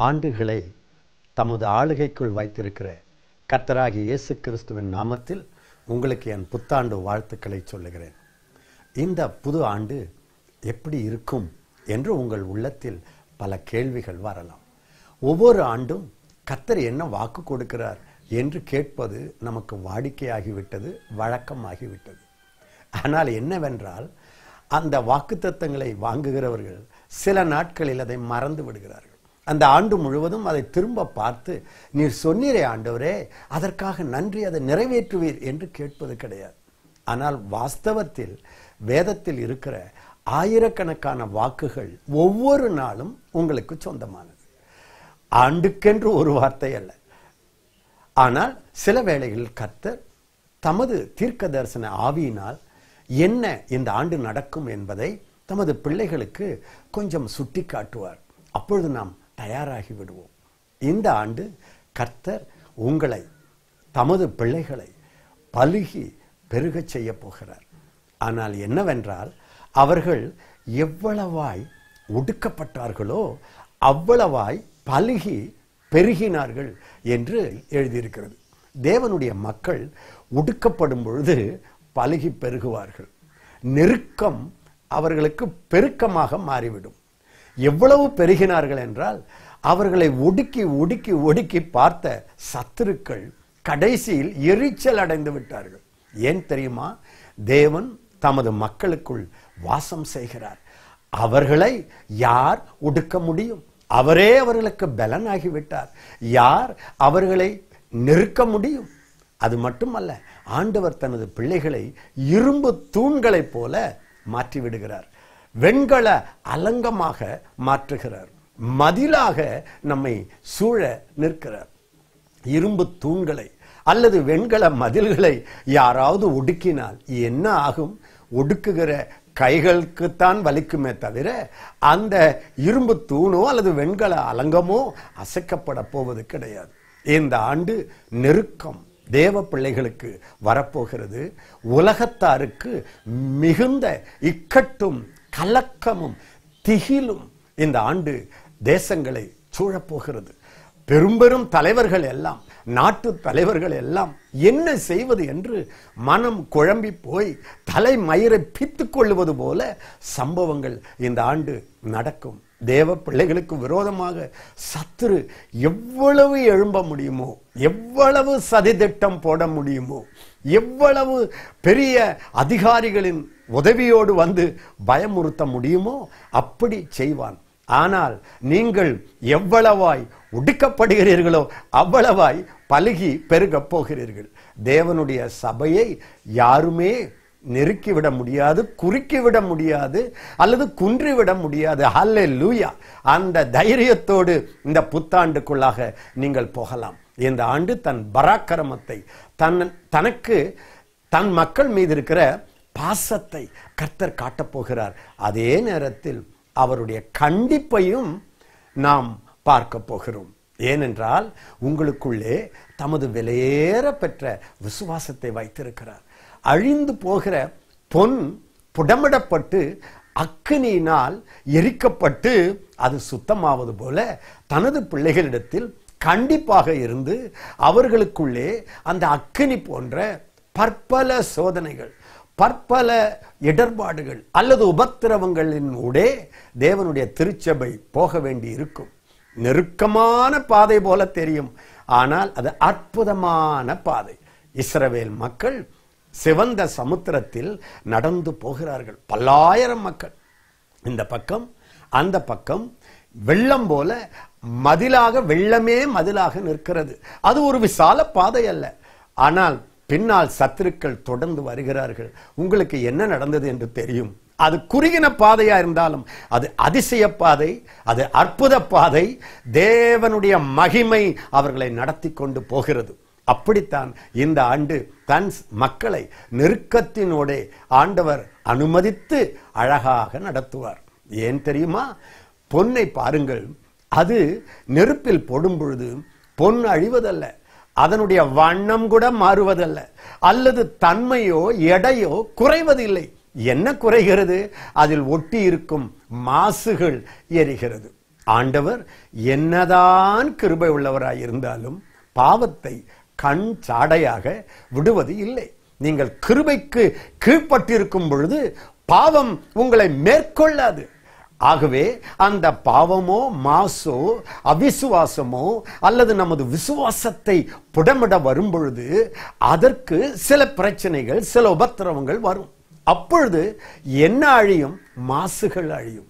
ஆண்டுகளை தமது ஆளுகைக்குள் வைத்திருக்கிற கர்த்தராகிய இயேசு கிறிஸ்துவின் நாமத்தில் உங்களுக்கு என் புத்தாண்டு வாழ்த்துக்களை சொல்லுகிறேன். இந்த புது ஆண்டு எப்படி இருக்கும் என்று உங்கள் உள்ளத்தில் பல கேள்விகள் வரலாம். ஒவ்வொரு ஆண்டும் கர்த்தர் என்ன வாக்கு கொடுக்கிறார் என்று கேட்பது நமக்கு வாடிக்கையாகிவிட்டது, வழக்கமாகிவிட்டது. ஆனால் என்னவென்றால், அந்த வாக்குத்தத்தங்களை வாங்குகிறவர்கள் சில நாட்களில் அதை மறந்து விடுகிறார்கள். அந்த ஆண்டு முழுவதும் அதை திரும்ப பார்த்து, நீர் சொன்னீரே ஆண்டவரே, அதற்காக நன்றி, அதை நிறைவேற்றுவீர் என்று கேட்பது கிடையாது. ஆனால் வாஸ்தவத்தில் வேதத்தில் இருக்கிற ஆயிரக்கணக்கான வாக்குகள் ஒவ்வொரு நாளும் உங்களுக்கு சொந்தமானது. ஆண்டுக்கென்று ஒரு வார்த்தை அல்ல. ஆனால் சில வேளைகளில் கர்த்தர் தமது தீர்க்க தரிசன ஆவியினால் என்ன இந்த ஆண்டு நடக்கும் என்பதை தமது பிள்ளைகளுக்கு கொஞ்சம் சுட்டி காட்டுவார். அப்பொழுது நாம் தயாராகி விடுவோம். இந்த ஆண்டு கர்த்தர் உங்களை, தமது பிள்ளைகளை பலுகி பெருகச் செய்ய போகிறார். ஆனால் என்னவென்றால், அவர்கள் எவ்வளவாய் ஒடுக்கப்பட்டார்களோ அவ்வளவாய் பலுகி பெருகினார்கள் என்று எழுதியிருக்கிறது. தேவனுடைய மக்கள் ஒடுக்கப்படும் பொழுது பலுகி பெருகுவார்கள். நெருக்கம் அவர்களுக்கு பெருக்கமாக மாறிவிடும். எவ்வளவு பெருகினார்கள் என்றால், அவர்களை ஒடுக்கி ஒடுக்கி ஒடுக்கி பார்த்த சத்துருக்கள் கடைசியில் எரிச்சல் அடைந்து விட்டார்கள். ஏன் தெரியுமா? தேவன் தமது மக்களுக்குள் வாசம் செய்கிறார். அவர்களை யார் ஒடுக்க முடியும்? அவரே அவர்களுக்கு பலனாகிவிட்டார். யார் அவர்களை நெருக்க முடியும்? அது மட்டுமல்ல, ஆண்டவர் தனது பிள்ளைகளை இரும்பு தூண்களைப் போல மாற்றிவிடுகிறார். வெண்கல அலங்கமாக மாற்றுகிறார். மதிலாக நம்மை சூழ நிற்கிறார். இரும்பு தூண்களை அல்லது வெண்கல மதில்களை யாராவது ஒடுக்கினால் என்ன ஆகும்? ஒடுக்குகிற கைகளுக்குத்தான் வலிக்குமே தவிர அந்த இரும்பு தூணோ அல்லது வெண்கல அலங்கமோ அசைக்கப்பட போவது கிடையாது. இந்த ஆண்டு நெருக்கம் தேவ பிள்ளைகளுக்கு வரப்போகிறது. உலகத்தாருக்கு மிகுந்த இக்கட்டும் கலக்கமும் திகிலும் இந்த ஆண்டு தேசங்களை சூழப்போகிறது. பெரும் பெரும் தலைவர்கள் எல்லாம், நாட்டு தலைவர்கள் எல்லாம் என்ன செய்வது என்று மனம் குழம்பி போய் தலைமயிரை பித்துக் கொள்ளுவது போல சம்பவங்கள் இந்த ஆண்டு நடக்கும். தேவ பிள்ளைகளுக்கு விரோதமாக சத்துரு எவ்வளவு எழும்ப முடியுமோ, எவ்வளவு சதித்திட்டம் போட முடியுமோ, எவ்வளவு பெரிய அதிகாரிகளின் உதவியோடு வந்து பயமுறுத்த முடியுமோ அப்படி செய்வான். ஆனால் நீங்கள் எவ்வளவாய் ஒடுக்கப்படுகிறீர்களோ அவ்வளவாய் பலுகி பெருகப் போகிறீர்கள். தேவனுடைய சபையை யாருமே நெருக்கிவிட முடியாது, குறுக்கிவிட முடியாது, அல்லது குன்றிவிட முடியாது. ஹல்லேலூயா! அந்த தைரியத்தோடு இந்த புத்தாண்டுக்குள்ளாக நீங்கள் போகலாம். இந்த ஆண்டு தன் பராக்கிரமத்தை, தனக்கு தன் மக்கள் மீது இருக்கிற பாசத்தை கர்த்தர் காட்டப் போகிறார். அதே நேரத்தில் அவருடைய கண்டிப்பையும் நாம் பார்க்க போகிறோம். ஏனென்றால், உங்களுக்குள்ளே தமது விலையேற பெற்ற விசுவாசத்தை வைத்திருக்கிறார். அழிந்து போகிற பொன் புடமிடப்பட்டு அக்கினியினால் எரிக்கப்பட்டு அது சுத்தமாவது போல தனது பிள்ளைகளிடத்தில் கண்டிப்பாக இருந்து அவர்களுக்குள்ளே அந்த அக்கினி போன்ற பற்பல சோதனைகள், பற்பல இடர்பாடுகள் அல்லது உபத்திரவங்களின் ஊடே தேவனுடைய திருச்சபை போக வேண்டி இருக்கும். நெருக்கமான பாதை போல தெரியும், ஆனால் அது அற்புதமான பாதை. இஸ்ரவேல் மக்கள் சிவந்த சமுத்திரத்தில் நடந்து போகிறார்கள். பல்லாயிரம் மக்கள் இந்த பக்கம் அந்த பக்கம், வெள்ளம் போல மதிலாக, வெள்ளமே மதிலாக நிற்கிறது. அது ஒரு விசால பாதை அல்ல. ஆனால் பின்னால் சத்துருக்கள் தொடர்ந்து வருகிறார்கள். உங்களுக்கு என்ன நடந்தது என்று தெரியும். அது குறுகின பாதையா இருந்தாலும் அது அதிசய பாதை, அது அற்புத பாதை. தேவனுடைய மகிமை அவர்களை நடத்தி கொண்டு போகிறது. அப்படித்தான் இந்த ஆண்டு தன் மக்களை நெருக்கத்தினோடே ஆண்டவர் அனுமதித்து அழகாக நடத்துவார். ஏன் தெரியுமா? பொன்னை பாருங்கள், அது நெருப்பில் போடும் பொழுது பொன் அழிவதல்ல, அதனுடைய வண்ணம் கூட மாறுவதல்ல, அல்லது தன்மையோ எடையோ குறைவதில்லை. என்ன குறைகிறது? அதில் ஒட்டி இருக்கும் மாசுகள் எரிகிறது. ஆண்டவர் என்னதான் கிருபை உள்ளவராய் இருந்தாலும் பாவத்தை கண் சாடையாக விடுவது இல்லை. நீங்கள் கிருபைக்கு கீழ்ப்பட்டிருக்கும் பொழுது பாவம் உங்களை மேற்கொள்ளாது. ஆகவே அந்த பாவமோ மாசோ அவிசுவாசமோ அல்லது நமது விசுவாசத்தை புடமிட வரும் பொழுது அதற்கு சில பிரச்சனைகள், சில உபத்திரவங்கள் வரும். அப்பொழுது என்ன அழியும்? மாசுகள் அழியும்,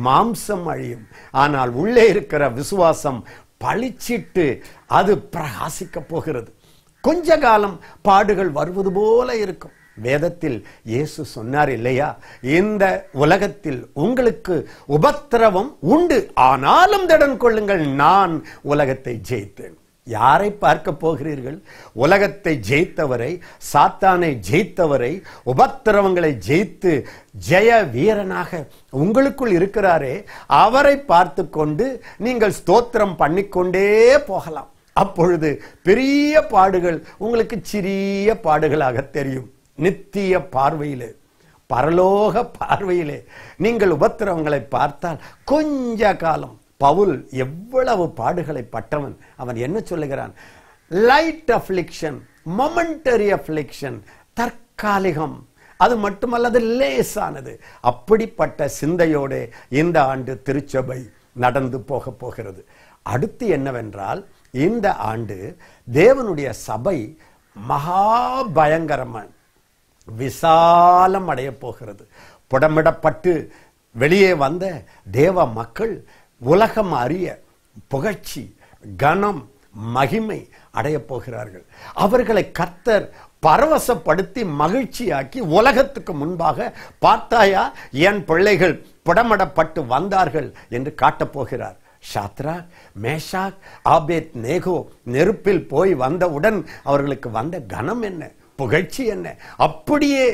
மாம்சம் அழியும். ஆனால் உள்ளே இருக்கிற விசுவாசம் பளிச்சிட்டு அது பிரகாசிக்க போகிறது. கொஞ்ச காலம் பாடுகள் வருவது போல இருக்கும். வேதத்தில் இயேசு சொன்னார் இல்லையா, இந்த உலகத்தில் உங்களுக்கு உபத்திரவம் உண்டு, ஆனாலும் திடன் கொள்ளுங்கள், நான் உலகத்தை ஜெயித்தேன். யாரை பார்க்க போகிறீர்கள்? உலகத்தை ஜெயித்தவரை, சாத்தானை ஜெயித்தவரை, உபத்திரவங்களை ஜெயித்து ஜெய வீரனாக உங்களுக்குள் இருக்கிறாரே, அவரை பார்த்து கொண்டு நீங்கள் ஸ்தோத்திரம் பண்ணிக்கொண்டே போகலாம். அப்பொழுது பெரிய பாடுகள் உங்களுக்கு சிறிய பாடுகளாக தெரியும். நித்திய பார்வையிலே, பரலோக பார்வையிலே நீங்கள் உபத்திரவங்களை பார்த்தால் கொஞ்ச காலம். பவுல் எவ்வளவு பாடுகளை பட்டவன். அவன் என்ன சொல்லுகிறான்? லைட் அஃப்ளிக்ஷன், மொமெண்டரி அஃப்ளிக்ஷன், தற்காலிகம், அது மட்டுமல்ல லேசானது. அப்படிப்பட்ட சிந்தையோடு இந்த ஆண்டு திருச்சபை நடந்து போக போகிறது. அடுத்து என்னவென்றால், இந்த ஆண்டு தேவனுடைய சபை மகா பயங்கரமான விசாலம் அடைய போகிறது. புடமிடப்பட்டு வெளியே வந்த தேவ மக்கள் உலகம் அறிய புகழ்ச்சி, கனம், மகிமை அடைய போகிறார்கள். அவர்களை கர்த்தர் பரவசப்படுத்தி மகிழ்ச்சியாக்கி உலகத்துக்கு முன்பாக, பார்த்தாயா என் பிள்ளைகள் புடமிடப்பட்டு வந்தார்கள் என்று காட்டப் போகிறார். ஷாத்ராக், மேஷாக், ஆபேத் நேகோ நெருப்பில் போய் வந்தவுடன் அவர்களுக்கு வந்த கனம் என்ன, புகழ்ச்சி என்ன! அப்படியே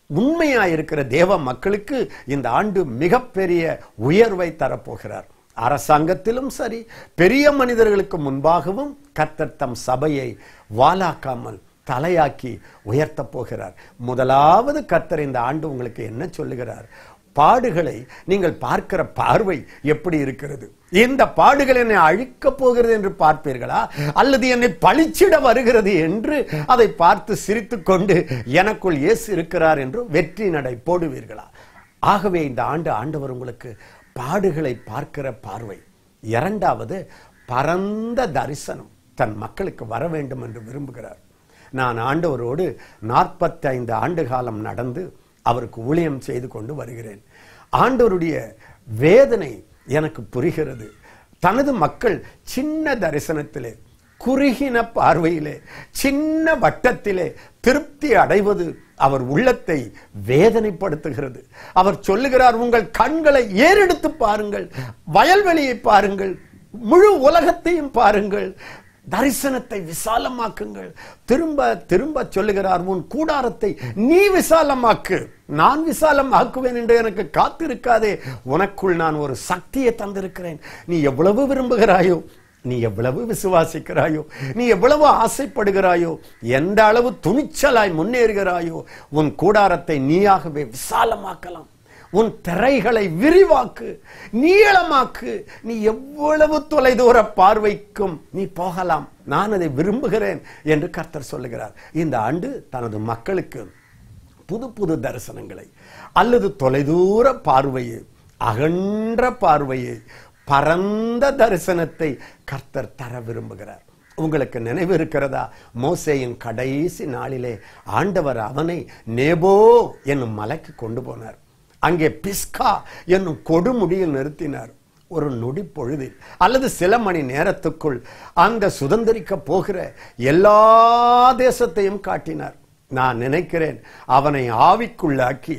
உண்மையாயிருக்கிற தேவ மக்களுக்கு இந்த ஆண்டு மிகப்பெரிய உயர்வை தரப்போகிறார். அரசாங்கத்திலும் சரி, பெரிய மனிதர்களுக்கு முன்பாகவும் கர்த்தர் தம் சபையை வாலாக்காமல் தலையாக்கி உயர்த்த போகிறார். முதலாவது கர்த்தர் இந்த ஆண்டு உங்களுக்கு என்ன சொல்லுகிறார்? பாடுகளை நீங்கள் பார்க்கிற பார்வை எப்படி இருக்கிறது? இந்த பாடுகள் என்னை அழிக்கப் போகிறது என்று பார்ப்பீர்களா, அல்லது என்னை பழிச்சிட வருகிறது என்று அதை பார்த்து சிரித்துக் கொண்டு எனக்குள் இயேசு இருக்கிறார் என்று வெற்றி நடை போடுவீர்களா? ஆகவே இந்த ஆண்டு ஆண்டவர் உங்களுக்கு பாடுகளை பார்க்கிற பார்வை. இரண்டாவது, பரந்த தரிசனம் தன் மக்களுக்கு வர வேண்டும் என்று விரும்புகிறார். நான் ஆண்டவரோடு 45 ஆண்டு காலம் நடந்து அவருக்கு ஊழியம் செய்து கொண்டு வருகிறேன். ஆண்டவருடைய வேதனை எனக்கு புரிகிறது. தனது மக்கள் சின்ன தரிசனத்திலே, குறுகின பார்வையிலே, சின்ன வட்டத்திலே திருப்தி அடைவது அவர் உள்ளத்தை வேதனைப்படுத்துகிறது. அவர் சொல்லுகிறார், உங்கள் கண்களை ஏறெடுத்து பாருங்கள், வயல்வெளியை பாருங்கள், முழு உலகத்தையும் பாருங்கள், தரிசனத்தை விசாலமாக்குங்கள். திரும்ப திரும்ப சொல்லுகிறார், உன் கூடாரத்தை நீ விசாலமாக்கு, நான் விசாலமாக்குவேன் என்று எனக்கு காத்திருக்காதே, உனக்குள் நான் ஒரு சக்தியை தந்திருக்கிறேன். நீ எவ்வளவு விரும்புகிறாயோ, நீ எவ்வளவு விசுவாசிக்கிறாயோ, நீ எவ்வளவு ஆசைப்படுகிறாயோ, எந்த அளவு துணிச்சலாய் முன்னேறுகிறாயோ, உன் கூடாரத்தை நீயாகவே விசாலமாக்கலாம். உன் திரைகளை விரிவாக்கு, நீளமாக்கு. நீ எவ்வளவு தொலைதூர பார்வைக்கும் நீ போகலாம், நான் அதை விரும்புகிறேன் என்று கர்த்தர் சொல்லுகிறார். இந்த ஆண்டு தனது மக்களுக்கு புது புது தரிசனங்களை, அல்லது தொலைதூர பார்வையை, அகன்ற பார்வையை, பரந்த தரிசனத்தை கர்த்தர் தர விரும்புகிறார். உங்களுக்கு நினைவு இருக்கிறதா? மோசேயின் கடைசி நாளிலே ஆண்டவர் அவனை நேபோ என்னும் மலைக்கு கொண்டு போனார். அங்கே பிஸ்கா என்னும் கொடுமுடியில் நிறுத்தினார். ஒரு நொடி பொழுதில் அல்லது சில மணி நேரத்துக்குள் அந்த சுதந்திரிக்க போகிற எல்லா தேசத்தையும் காட்டினார். நான் நினைக்கிறேன், அவனை ஆவிக்குள்ளாக்கி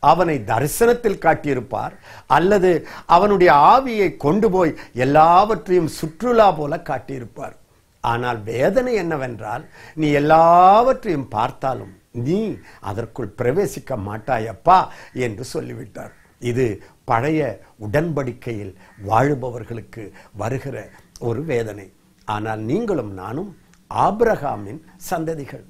அவனை தரிசனத்தில் காட்டியிருப்பார், அல்லது அவனுடைய ஆவியை கொண்டு போய் எல்லாவற்றையும் சுற்றுலா போல காட்டியிருப்பார். ஆனால் வேதனை என்னவென்றால், நீ எல்லாவற்றையும் பார்த்தாலும் நீ அதற்குள் பிரவேசிக்க மாட்டாயப்பா என்று சொல்லிவிட்டார். இது பழைய உடன்படிக்கையில் வாழுபவர்களுக்கு வருகிற ஒரு வேதனை. ஆனால் நீங்களும் நானும் ஆபிரகாமின் சந்ததிகள்,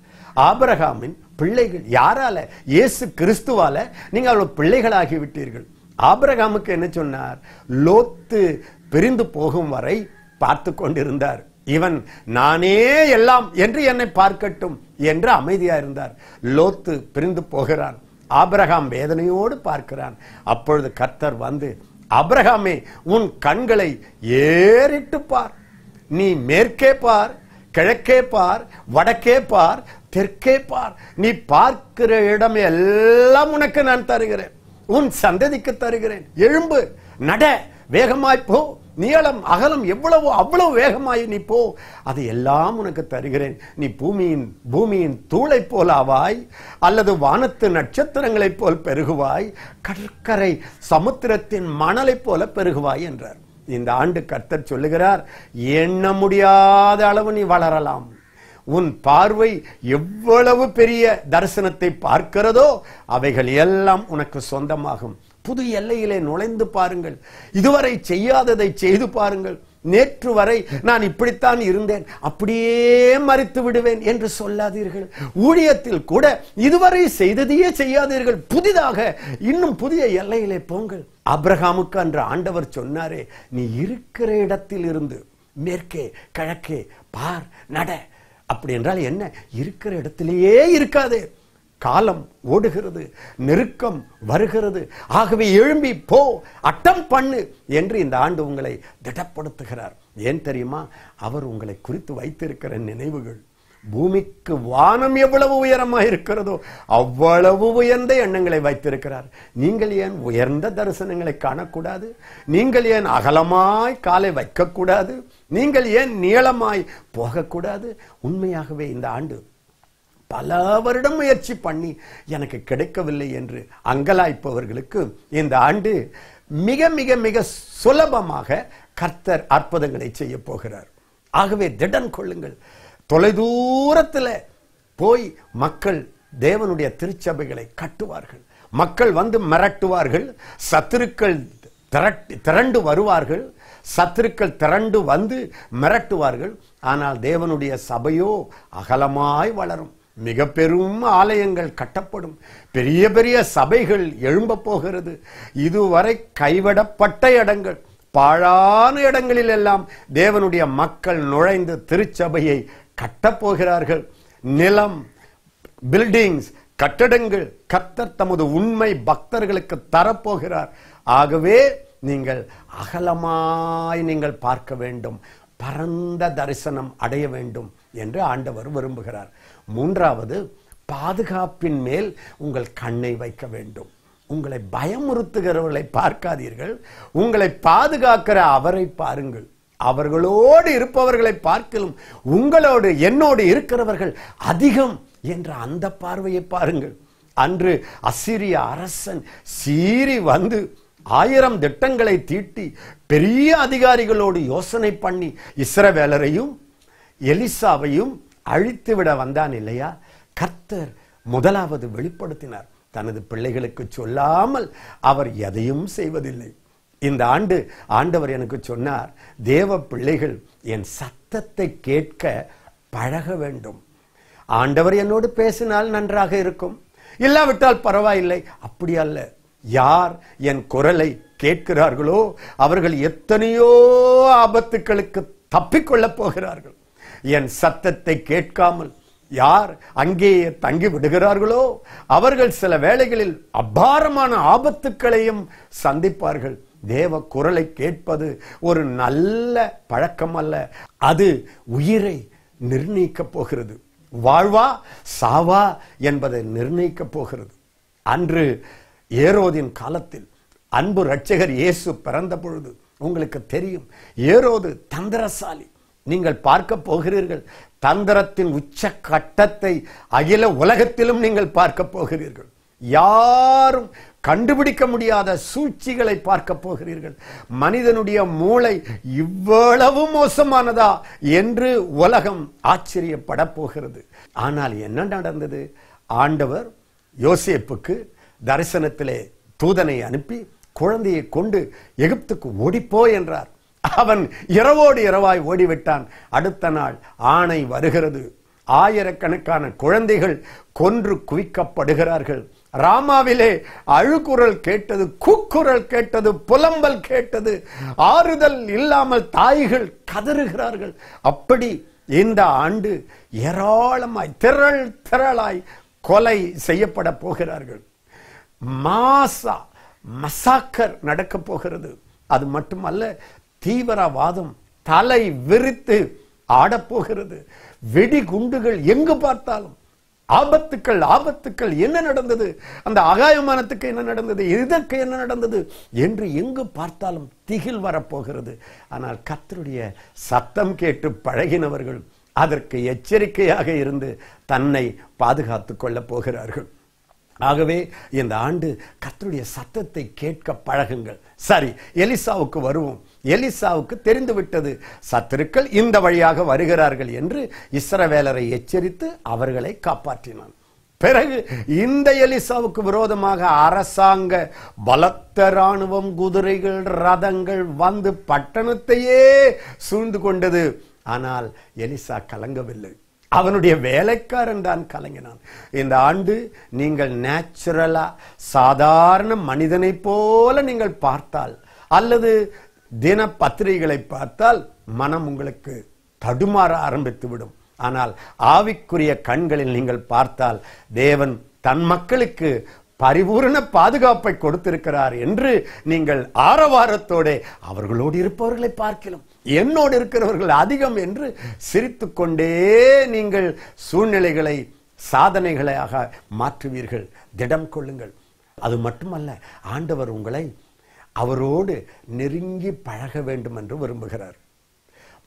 ஆபிரகாமின் பிள்ளைகள். யாரால? இயேசு கிறிஸ்துவால நீங்கள் பிள்ளைகளாகி விட்டீர்கள். ஆபிரகாமுக்கு என்ன சொன்னார்? லோத்து பிரிந்து போகும் வரை பார்த்து கொண்டிருந்தார். இவன் நானே எல்லாம் என்று என்னை பார்க்கட்டும் என்று அமைதியா இருந்தார். லோத்து பிரிந்து போகிறான். ஆபிரகாம் வேதனையோடு பார்க்கிறான். அப்பொழுது கர்த்தர் வந்து, ஆபிரகாமே, உன் கண்களை ஏறிட்டு பார், நீ மேற்கே பார், கிழக்கே பார், வடக்கே பார், தெற்கே பார், நீ பார்க்கிற இடம் எல்லாம் உனக்கு நான் தருகிறேன், உன் சந்ததிக்கு தருகிறேன். எழும்பு, நட, வேகமாய் போ, நீளம் அகலம் எவ்வளவோ அவ்வளவு வேகமாய் நீ போ, அதை எல்லாம் உனக்கு தருகிறேன். நீ பூமியின் தூளை போல் ஆவாய், அல்லது வானத்து நட்சத்திரங்களைப் போல் பெருகுவாய், கடற்கரை சமுத்திரத்தின் மணலை போல பெருகுவாய் என்றார். இந்த ஆண்டு கர்த்தர் சொல்லுகிறார், எண்ண முடியாத அளவு நீ வளரலாம். உன் பார்வை எவ்வளவு பெரிய தரிசனத்தை பார்க்கிறதோ அவைகள் எல்லாம் உனக்கு சொந்தமாகும். புது எல்லையிலே நுழைந்து பாருங்கள். இதுவரை செய்யாததை செய்து பாருங்கள். நேற்று வரை நான் இப்படித்தான் இருந்தேன், அப்படியே மறித்து விடுவேன் என்று சொல்லாதீர்கள். ஊழியத்தில் கூட இதுவரை செய்ததையே செய்யாதீர்கள். புதிதாக இன்னும் புதிய எல்லையிலே போங்கள். ஆபிரகாமுக்கு அன்று ஆண்டவர் சொன்னாரே, நீ இருக்கிற இடத்தில் இருந்து மேற்கே கிழக்கே பார், நட. அப்படி என்றால் என்ன? இருக்கிற இடத்திலேயே இருக்காதே. காலம் ஓடுகிறது, நெருக்கம் வருகிறது. ஆகவே எழும்பி போ, அட்டம் பண்ணு என்று இந்த ஆண்டு உங்களை திடப்படுத்துகிறார். ஏன் தெரியுமா? அவர் உங்களை குறித்து வைத்திருக்கிற நினைவுகள் பூமிக்கு வானம் எவ்வளவு உயரமாக இருக்கிறதோ அவ்வளவு உயர்ந்த எண்ணங்களை வைத்திருக்கிறார். நீங்கள் ஏன் உயர்ந்த தரிசனங்களை காணக்கூடாது? நீங்கள் ஏன் அகலமாய் காலை வைக்கக்கூடாது? நீங்கள் ஏன் நீளமாய் போகக்கூடாது? உண்மையாகவே இந்த ஆண்டு பல வருடம் முயற்சி பண்ணி எனக்கு கிடைக்கவில்லை என்று அங்கலாய்ப்பவர்களுக்கு இந்த ஆண்டு மிக மிக மிக சுலபமாக கர்த்தர் அற்புதங்களை செய்ய போகிறார். ஆகவே திடன் கொள்ளுங்கள். தொலைதூரத்தில் போய் மக்கள் தேவனுடைய திருச்சபைகளை கட்டுவார்கள். மக்கள் வந்து மிரட்டுவார்கள். சத்துருக்கள் திரண்டு வருவார்கள். சத்துருக்கள் திரண்டு வந்து மிரட்டுவார்கள். ஆனால் தேவனுடைய சபையோ அகலமாய் வளரும். மிக பெரும் ஆலயங்கள் கட்டப்படும். பெரிய பெரிய சபைகள் எழும்ப போகிறது. இதுவரை கைவிடப்பட்ட இடங்கள், பாழான இடங்களில் எல்லாம் தேவனுடைய மக்கள் நுழைந்து திருச்சபையை கட்டப்போகிறார்கள். நிலம், பில்டிங்ஸ், கட்டடங்கள் கர்த்தர் தமது உண்மை பக்தர்களுக்கு தரப்போகிறார். ஆகவே நீங்கள் அகலமாய் நீங்கள் பார்க்க வேண்டும், பரந்த தரிசனம் அடைய வேண்டும் என்று ஆண்டவர் விரும்புகிறார். மூன்றாவது, பாதுகாப்பின் மேல் உங்கள் கண்ணை வைக்க வேண்டும். உங்களை பயமுறுத்துகிறவர்களை பார்க்காதீர்கள், உங்களை பாதுகாக்கிற அவரை பாருங்கள். அவர்களோடு இருப்பவர்களை பார்க்கலும் உங்களோடு என்னோடு இருக்கிறவர்கள் அதிகம் என்ற அந்த பார்வையை பாருங்கள். அன்று அசீரிய அரசன் சீறி வந்து 1000 திட்டங்களை தீட்டி பெரிய அதிகாரிகளோடு யோசனை பண்ணி இஸ்ரவேலரையும் எலிசாவையும் அழித்துவிட வந்தான் இல்லையா? கர்த்தர் முதலாவது வெளிப்படுத்தினார். தனது பிள்ளைகளுக்கு சொல்லாமல் அவர் எதையும் செய்வதில்லை. இந்த ஆண்டு ஆண்டவர் எனக்கு சொன்னார், தேவ பிள்ளைகள் என் சத்தத்தை கேட்க பழக வேண்டும். ஆண்டவர் என்னோடு பேசினால் நன்றாக இருக்கும், இல்லாவிட்டால் பரவாயில்லை. அப்படி அல்ல. யார் என் குரலை கேட்கிறார்களோ அவர்கள் எத்தனையோ ஆபத்துக்களுக்கு தப்பிக்கொள்ளப் போகிறார்கள். என் சத்தத்தை கேட்காமல் யார் அங்கேயே தங்கி விடுகிறார்களோ அவர்கள் சில வேளைகளில் அபாரமான ஆபத்துக்களையும் சந்திப்பார்கள். தேவ குரலை கேட்பது ஒரு நல்ல பழக்கம் அல்ல. அது உயிரை நிர்ணயிக்கப் போகிறது. வாழ்வா சாவா என்பதை நிர்ணயிக்கப் போகிறது. அன்று ஏரோதின் காலத்தில் அன்பு இரட்சகர் இயேசு பிறந்த பொழுது உங்களுக்கு தெரியும், ஏரோது தந்திரசாலி. நீங்கள் பார்க்க போகிறீர்கள் தந்திரத்தின் உச்ச கட்டத்தை அகில உலகத்திலும் நீங்கள் பார்க்க போகிறீர்கள். யாரும் கண்டுபிடிக்க முடியாத சூழ்ச்சிகளை பார்க்க போகிறீர்கள். மனிதனுடைய மூளை இவ்வளவு மோசமானதா என்று உலகம் ஆச்சரியப்பட போகிறது. ஆனால் என்ன நடந்தது? ஆண்டவர் யோசேப்புக்கு தரிசனத்திலே தூதனை அனுப்பி குழந்தையை கொண்டு எகிப்துக்கு ஓடிப்போ என்றார். அவன் இரவோடு இரவாய் ஓடிவிட்டான். அடுத்த நாள் ஆணை வருகிறது. ஆயிரக்கணக்கான குழந்தைகள் கொன்று குவிக்கப்படுகிறார்கள். ராமாவிலே அழுகுரல் கேட்டது, கூக்குரல் கேட்டது, புலம்பல் கேட்டது. ஆறுதல் இல்லாமல் தாய்கள் கதறுகிறார்கள். அப்படி இந்த ஆண்டு ஏராளமாய் திரள் திரளாய் கொலை செய்யப்பட போகிறார்கள். மசாக்கர் நடக்க போகிறது. அது மட்டுமல்ல, தீவிரவாதம் தலை விரித்து ஆடப்போகிறது. வெடிகுண்டுகள் எங்கு பார்த்தாலும் ஆபத்துக்கள். என்ன நடந்தது, அந்த ஆகாயமானத்துக்கு என்ன நடந்தது, இதற்கு என்ன நடந்தது என்று எங்கு பார்த்தாலும் திகில் வரப்போகிறது. ஆனால் கர்த்தருடைய சத்தம் கேட்டு பழகினவர்கள் அதற்கு எச்சரிக்கையாக இருந்து தன்னை பாதுகாத்துக் கொள்ளப் போகிறார்கள். ஆகவே இந்த ஆண்டு கர்த்தருடைய சத்தத்தை கேட்க பழகுங்கள். சரி, எலிசாவுக்கு வருவோம். எலிசாவுக்கு தெரிந்துவிட்டது, சத்துருக்கள் இந்த வழியாக வருகிறார்கள் என்று இஸ்ரவேலரை எச்சரித்து அவர்களை காப்பாற்றினான். பிறகு இந்த எலிசாவுக்கு விரோதமாக அரசாங்க பலத்த ராணுவம், குதிரைகள், ரதங்கள் வந்து பட்டணத்தையே சூழ்ந்து கொண்டது. ஆனால் எலிசா கலங்கவில்லை. அவனுடைய வேலைக்காரன் தான் கலங்கினான். இந்த ஆண்டு நீங்கள் நேச்சுரலா சாதாரண மனிதனை போல நீங்கள் பார்த்தால், அல்லது தின பத்திரிகைகளை பார்த்தால் மனம் உங்களுக்கு தடுமாற ஆரம்பித்து விடும். ஆனால் ஆவிக்குரிய கண்களில் நீங்கள் பார்த்தால் தேவன் தன் மக்களுக்கு பரிபூரண பாதுகாப்பை கொடுத்திருக்கிறார் என்று நீங்கள் ஆரவாரத்தோட அவர்களோடு இருப்பவர்களை பார்க்கலாம், என்னோடு இருக்கிறவர்கள் அதிகம் என்று சிரித்துக்கொண்டே நீங்கள் சூழ்நிலைகளை சாதனைகளாக மாற்றுவீர்கள். திடம் கொள்ளுங்கள். அது மட்டுமல்ல, ஆண்டவர் உங்களை அவரோடு நெருங்கி பழக வேண்டும் என்று விரும்புகிறார்.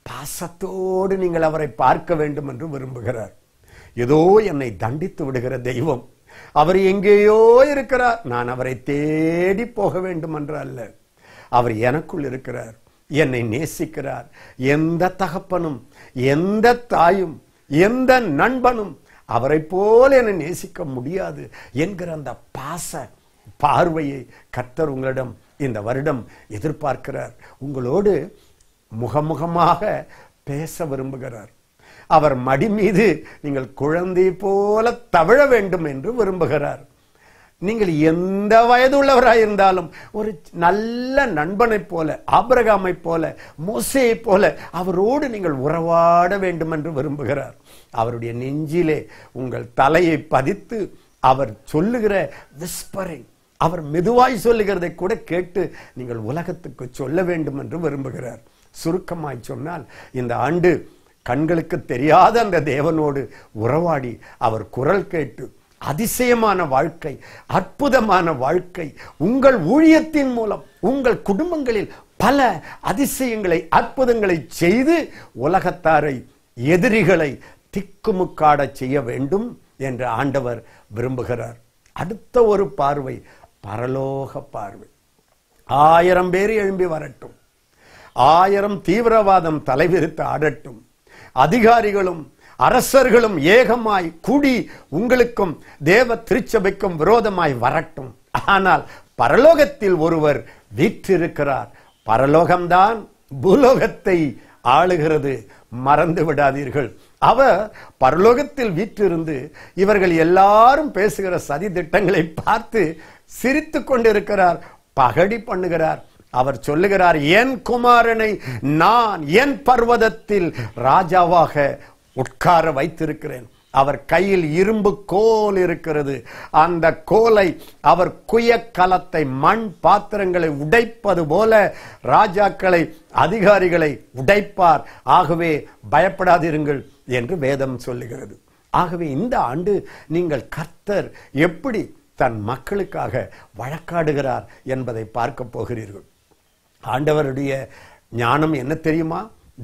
பாசத்தோடு நீங்கள் அவரை பார்க்க வேண்டும் என்று விரும்புகிறார். ஏதோ என்னை தண்டித்து விடுகிற தெய்வம், அவர் எங்கேயோ இருக்கிறார், நான் அவரை தேடி போக வேண்டும் என்று அல்ல. அவர் எனக்குள் இருக்கிறார், என்னை நேசிக்கிறார். எந்த தகப்பனும், எந்த தாயும், எந்த நண்பனும் அவரை போல என்னை நேசிக்க முடியாது என்கிற அந்த பாச பார்வையை கர்த்தர் உங்களிடம் இந்த வருடம் எதிர்பார்க்கிறார். உங்களோடு முகமுகமாக பேச விரும்புகிறார். அவர் மடி மீது நீங்கள் குழந்தை போல தவழ வேண்டும் என்று விரும்புகிறார். நீங்கள் எந்த வயது உள்ளவராயிருந்தாலும் ஒரு நல்ல நண்பனை போல, ஆபிரகாமை போல, மோசேயை போல அவரோடு நீங்கள் உறவாட வேண்டும் என்று விரும்புகிறார். அவருடைய நெஞ்சிலே உங்கள் தலையை பதித்து அவர் சொல்லுகிற விஸ்பரிங், அவர் மெதுவாய் சொல்லுகிறதை கூட கேட்டு நீங்கள் உலகத்துக்கு சொல்ல வேண்டும் என்று விரும்புகிறார். சுருக்கமாய் சொன்னால், இந்த ஆண்டு கண்களுக்கு தெரியாத அந்த தேவனோடு உறவாடி அவர் குரல் கேட்டு அதிசயமான வாழ்க்கை, அற்புதமான வாழ்க்கை, உங்கள் ஊழியத்தின் மூலம் உங்கள் குடும்பங்களில் பல அதிசயங்களை, அற்புதங்களை செய்து உலகத்தாரை, எதிரிகளை திக்குமுக்காட செய்ய வேண்டும் என்று ஆண்டவர் விரும்புகிறார். அடுத்த ஒரு பார்வை பரலோக பார்வை. 1000 பேர் எழும்பி வரட்டும், 1000 தீவிரவாதம் தலைவிரித்து ஆடட்டும், அதிகாரிகளும் அரசர்களும் ஏகமாய் கூடி உங்களுக்கும் தேவ திருச்சபைக்கும் விரோதமாய் வரட்டும். ஆனால் பரலோகத்தில் ஒருவர் வீற்றிருக்கிறார். பரலோகம்தான் பூலோகத்தை ஆளுகிறது, மறந்து விடாதீர்கள். அவர் பரலோகத்தில் வீற்றிருந்து இவர்கள் எல்லாரும் பேசுகிற சதி திட்டங்களை பார்த்து சிரித்து கொண்டிருக்கிறார், பகடி பண்ணுகிறார். அவர் சொல்லுகிறார், என் குமாரனை நான் என் பர்வதத்தில் ராஜாவாக உட்கார வைத்திருக்கிறேன். அவர் கையில் இரும்பு கோல் இருக்கிறது. அந்த கோலை அவர் குயக்கலத்தை, மண் பாத்திரங்களை உடைப்பது போல ராஜாக்களை, அதிகாரிகளை உடைப்பார். ஆகவே பயப்படாதிருங்கள் என்று வேதம் சொல்லுகிறது. ஆகவே இந்த ஆண்டு நீங்கள் கர்த்தர் எப்படி தன் மக்களுக்காக வழக்காடுகிறார் என்பதை பார்க்க போகிறீர்கள். ஆண்டவருடைய ஞானம் என்ன தெரியுமா?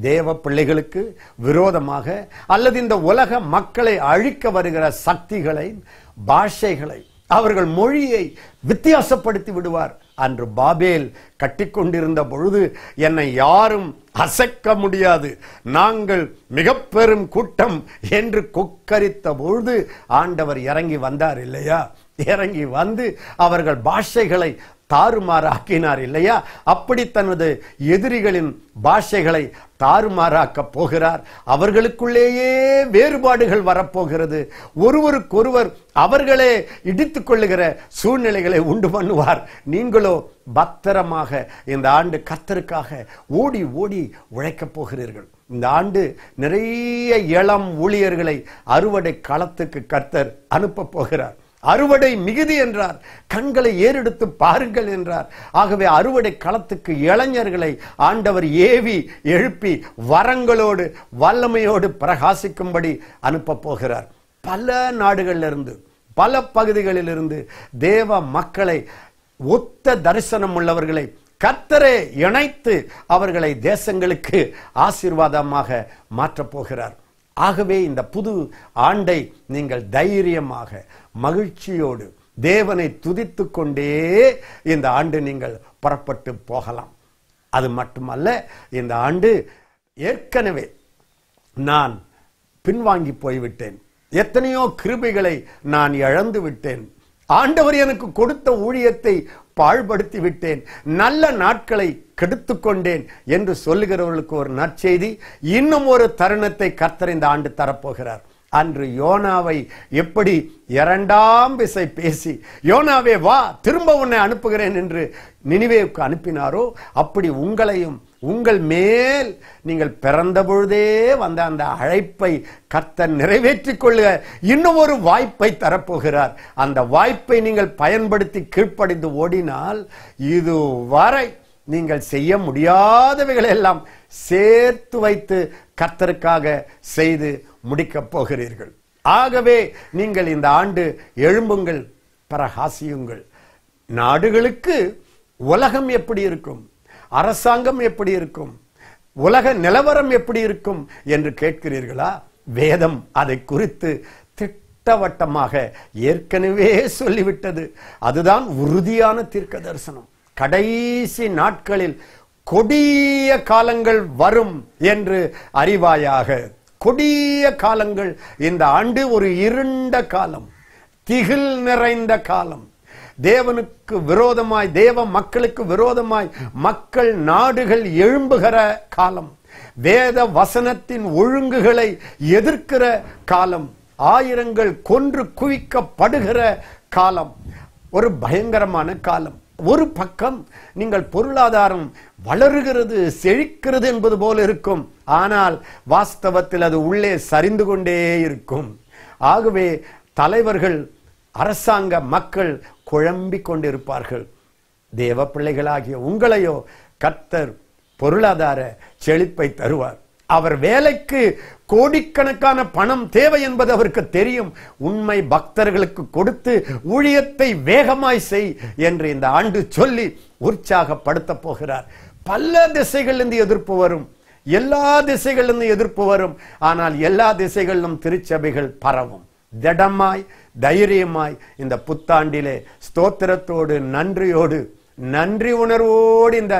தேவ பிள்ளைகளுக்கு விரோதமாக அல்லது இந்த உலக மக்களை அழிக்க வருகிற சக்திகளை, பாஷைகளை, அவர்கள் மொழியை வித்தியாசப்படுத்தி விடுவார். அன்று பாபேல் கட்டிக்கொண்டிருந்த பொழுது என்னை யாரும் அசைக்க முடியாது, நாங்கள் மிக பெரும் கூட்டம் என்று கொக்கரித்த பொழுது ஆண்டவர் இறங்கி வந்தார் இல்லையா? இறங்கி வந்து அவர்கள் பாஷைகளை தாறுமாறாக்கினார் இல்லையா? அப்படி தனது எதிரிகளின் பாஷைகளை தாறுமாறாக்க போகிறார். அவர்களுக்குள்ளேயே வேறுபாடுகள் வரப்போகிறது. ஒருவருக்கொருவர் அவர்களே இடித்துக் கொள்ளுகிற சூழ்நிலைகளை உண்டு பண்ணுவார். நீங்களோ பத்திரமாக இந்த ஆண்டு கர்த்தருக்காக ஓடி ஓடி உழைக்கப் போகிறீர்கள். இந்த ஆண்டு நிறைய இளம் ஊழியர்களை அறுவடை களத்துக்கு கர்த்தர் அனுப்ப போகிறார். அறுவடை மிகுதி என்றார், கண்களை ஏறெடுத்து பாருங்கள் என்றார். ஆகவே அறுவடை களத்துக்கு இளைஞர்களை ஆண்டவர் ஏவி எழுப்பி வரங்களோடு வல்லமையோடு பிரகாசிக்கும்படி அனுப்ப போகிறார். பல நாடுகளிலிருந்து பல பகுதிகளிலிருந்து தேவ மக்களை, ஒத்த தரிசனம் உள்ளவர்களை கர்த்தரே இணைத்து அவர்களை தேசங்களுக்கு ஆசீர்வாதமாக மாற்றப் போகிறார். ஆகவே இந்த புது ஆண்டை நீங்கள் தைரியமாக மகிழ்ச்சியோடு தேவனை துதித்துக் கொண்டே இந்த ஆண்டு நீங்கள் புறப்பட்டு போகலாம். அது மட்டுமல்ல, இந்த ஆண்டு ஏற்கனவே நான் பின்வாங்கி போய்விட்டேன், எத்தனையோ கிருபைகளை நான் இழந்து விட்டேன், ஆண்டவர் எனக்கு கொடுத்த ஊழியத்தை பாழ்படுத்தி விட்டேன், நல்ல நாட்களை கெடுத்துக் கொண்டேன் என்று சொல்லுகிறவர்களுக்கு ஒரு நற்செய்தி. இன்னும் ஒரு தருணத்தை கர்த்தர் இந்த ஆண்டு தரப்போகிறார். அன்று யோனாவை எப்படி இரண்டாம் விசை பேசி, யோனாவே வா, திரும்ப உன்னை அனுப்புகிறேன் என்று நினிவேவுக்கு அனுப்பினாரோ, அப்படி உங்களையும் உங்கள் மேல் நீங்கள் பிறந்த பொழுதே வந்த அந்த அழைப்பை கர்த்தர் நிறைவேற்றிக் கொள்ளுக இன்னும் ஒரு வாய்ப்பை தரப்போகிறார். அந்த வாய்ப்பை நீங்கள் பயன்படுத்தி கீழ்ப்படிந்து ஓடினால் இதுவரை நீங்கள் செய்ய முடியாதவைகளை எல்லாம் சேர்த்து வைத்து கர்த்தருக்காக செய்து முடிக்கப் போகிறீர்கள். ஆகவே நீங்கள் இந்த ஆண்டு எழும்புங்கள், பிரகாசியுங்கள். நாடுகளுக்கு உலகம் எப்படி இருக்கும், அரசாங்கம் எப்படி இருக்கும், உலக நிலவரம் எப்படி இருக்கும் என்று கேட்கிறீர்களா? வேதம் அதை குறித்து திட்டவட்டமாக ஏற்கனவே சொல்லிவிட்டது. அதுதான் உறுதியான தீர்க்க தரிசனம். கடைசி நாட்களில் கொடிய காலங்கள் வரும் என்று அறிவாயாக. கொடிய காலங்கள். இந்த ஆண்டு ஒரு இருண்ட காலம், திகில் நிறைந்த காலம். தேவனுக்கு விரோதமாய், தேவ மக்களுக்கு விரோதமாய் மக்கள் நாடுகள் எழும்புகிற காலம். வேத வசனத்தின் ஒழுங்குகளை எதிர்க்கிற காலம். ஆயிரங்கள் கொன்று குவிக்கப்படுகிற காலம். ஒரு பயங்கரமான காலம். ஒரு பக்கம் நீங்கள் பொருளாதாரம் வளருகிறது, செழிக்கிறது என்பது போல இருக்கும், ஆனால் வாஸ்தவத்தில் அது உள்ளே சரிந்து கொண்டே இருக்கும். ஆகவே தலைவர்கள், அரசாங்க மக்கள் குழம்பிக் கொண்டிருப்பார்கள். தேவ பிள்ளைகளாகிய உங்களையோ கர்த்தர் பொருளாதார செழிப்பை தருவார். அவர் வேலைக்கு கோடிக்கணக்கான பணம் தேவை என்பது அவருக்கு தெரியும். உண்மை பக்தர்களுக்கு கொடுத்து ஊழியத்தை வேகமாய் செய் என்று இந்த ஆண்டு சொல்லி உற்சாகப்படுத்த போகிறார். பல திசைகளிலிருந்து எதிர்ப்பு வரும், எல்லா திசைகளிலிருந்து எதிர்ப்பு வரும். ஆனால் எல்லா திசைகளிலும் திருச்சபைகள் பரவும். திடமாய் தைரியமாய் இந்த புத்தாண்டிலே ஸ்தோத்திரத்தோடு நன்றியோடு நன்றி உணர்வோடு இந்த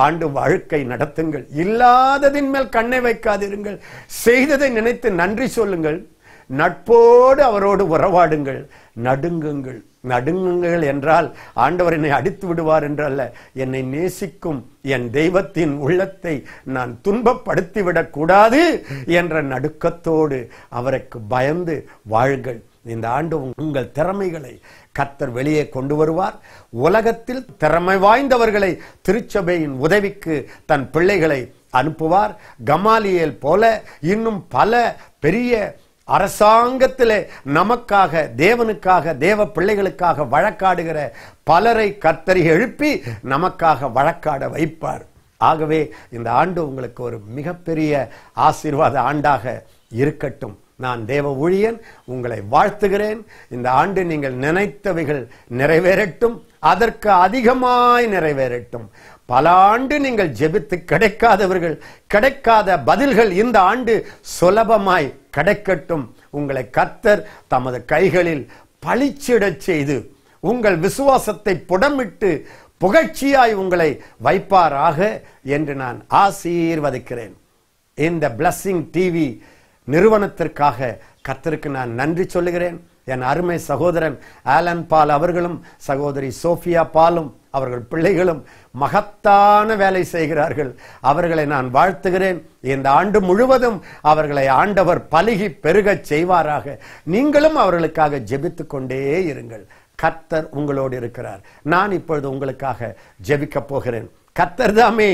ஆண்டு வாழ்க்கை நடத்துங்கள். இல்லாததின் மேல் கண்ணை வைக்காதிருங்கள். செய்ததை நினைத்து நன்றி சொல்லுங்கள். நட்போடு அவரோடு உறவாடுங்கள். நடுங்குங்கள். நடுங்குங்கள் என்றால் ஆண்டவர் என்னை அடித்து விடுவார் என்றல்ல, என்னை நேசிக்கும் என் தெய்வத்தின் உள்ளத்தை நான் துன்பப்படுத்திவிடக் கூடாது என்ற நடுக்கத்தோடு அவருக்கு பயந்து வாழுங்கள். இந்த ஆண்டு உங்கள் திறமைகளை கர்த்தர் வெளியே கொண்டு வருவார். உலகத்தில் திறமை வாய்ந்தவர்களை திருச்சபையின் உதவிக்கு தன் பிள்ளைகளை அனுப்புவார். கமாலியேல் போல இன்னும் பல பெரிய அரசாங்கத்திலே நமக்காக, தேவனுக்காக, தேவ பிள்ளைகளுக்காக வழக்காடுகிற பலரை கர்த்தர் எழுப்பி நமக்காக வழக்காட வைப்பார். ஆகவே இந்த ஆண்டு உங்களுக்கு ஒரு மிகப்பெரிய ஆசீர்வாத ஆண்டாக இருக்கட்டும். நான் தேவ ஊழியன் உங்களை வாழ்த்துகிறேன். இந்த ஆண்டு நீங்கள் நினைத்தவைகள் நிறைவேறட்டும், அதற்கு அதிகமாய் நிறைவேறட்டும். பல ஆண்டு நீங்கள் ஜெபித்து கிடைக்காதவர்கள், கிடைக்காத பதில்கள் இந்த ஆண்டு சுலபமாய் கிடைக்கட்டும். உங்களை கர்த்தர் தமது கைகளில் பளிச்சிடச் செய்து உங்கள் விசுவாசத்தை புடமிட்டு புகழ்ச்சியாய் உங்களை வைப்பாராக என்று நான் ஆசீர்வதிக்கிறேன். இந்த பிளஸிங் டிவி நிறுவனத்திற்காக கர்த்தருக்கு நான் நன்றி சொல்லுகிறேன். என் அருமை சகோதரன் ஆலன் பால் அவர்களும் சகோதரி சோஃபியா பாலும் அவர்கள் பிள்ளைகளும் மகத்தான வேலை செய்கிறார்கள். அவர்களை நான் வாழ்த்துகிறேன். இந்த ஆண்டு முழுவதும் அவர்களை ஆண்டவர் பலுகி பெருகச் செய்வாராக. நீங்களும் அவர்களுக்காக ஜெபித்துக் கொண்டே இருங்கள். கர்த்தர் உங்களோடு இருக்கிறார். நான் இப்பொழுது உங்களுக்காக ஜெபிக்க போகிறேன். கர்த்தர் தாமே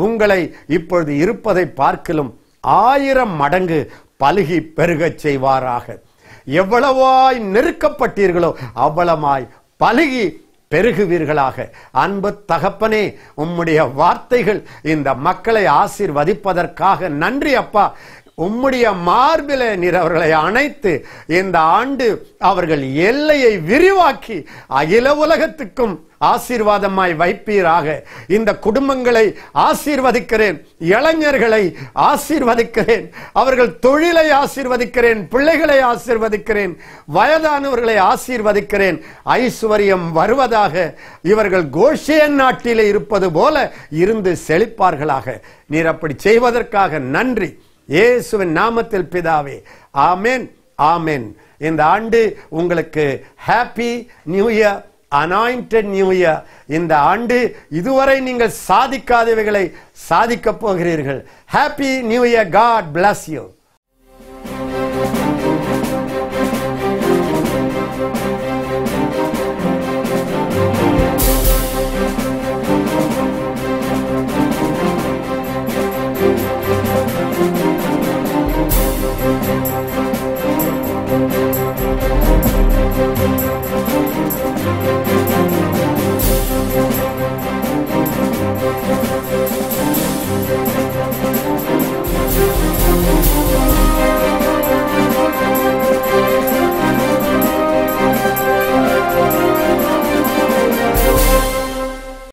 உங்களை இப்பொழுது இருப்பதை பார்க்கிலும் 1000 மடங்கு பலுகி பெருகச் செய்வாராக. எவ்வளவாய் நெருக்கப்பட்டீர்களோ அவ்வளவாய் பலுகி பெருகுவீர்களாக. அன்பு தகப்பனே, உம்முடைய வார்த்தைகள் இந்த மக்களை ஆசீர்வதிப்பதற்காக நன்றி அப்பா. உம்முடைய மார்பில நீர் அவர்களை அணைத்து இந்த ஆண்டு அவர்கள் எல்லையை விரிவாக்கி அகில உலகத்துக்கும் ஆசீர்வாதமாய் வைப்பீராக. இந்த குடும்பங்களை ஆசீர்வதிக்கிறேன், இளைஞர்களை ஆசீர்வதிக்கிறேன், அவர்கள் தொழிலை ஆசீர்வதிக்கிறேன், பிள்ளைகளை ஆசீர்வதிக்கிறேன், வயதானவர்களை ஆசீர்வதிக்கிறேன். ஐஸ்வர்யம் வருவதாக. இவர்கள் கோஷேன் நாட்டிலே இருப்பது போல இருந்து செழிப்பார்களாக. நீர் அப்படி செய்வதற்காக நன்றி. இயேசுவின் நாமத்தில் பிதாவே, ஆமென், ஆமென். இந்த ஆண்டு உங்களுக்கு happy new year, anointed new year. இந்த ஆண்டு இதுவரை நீங்கள் சாதிக்காதவைகளை சாதிக்க போகிறீர்கள். Happy new year. God bless you.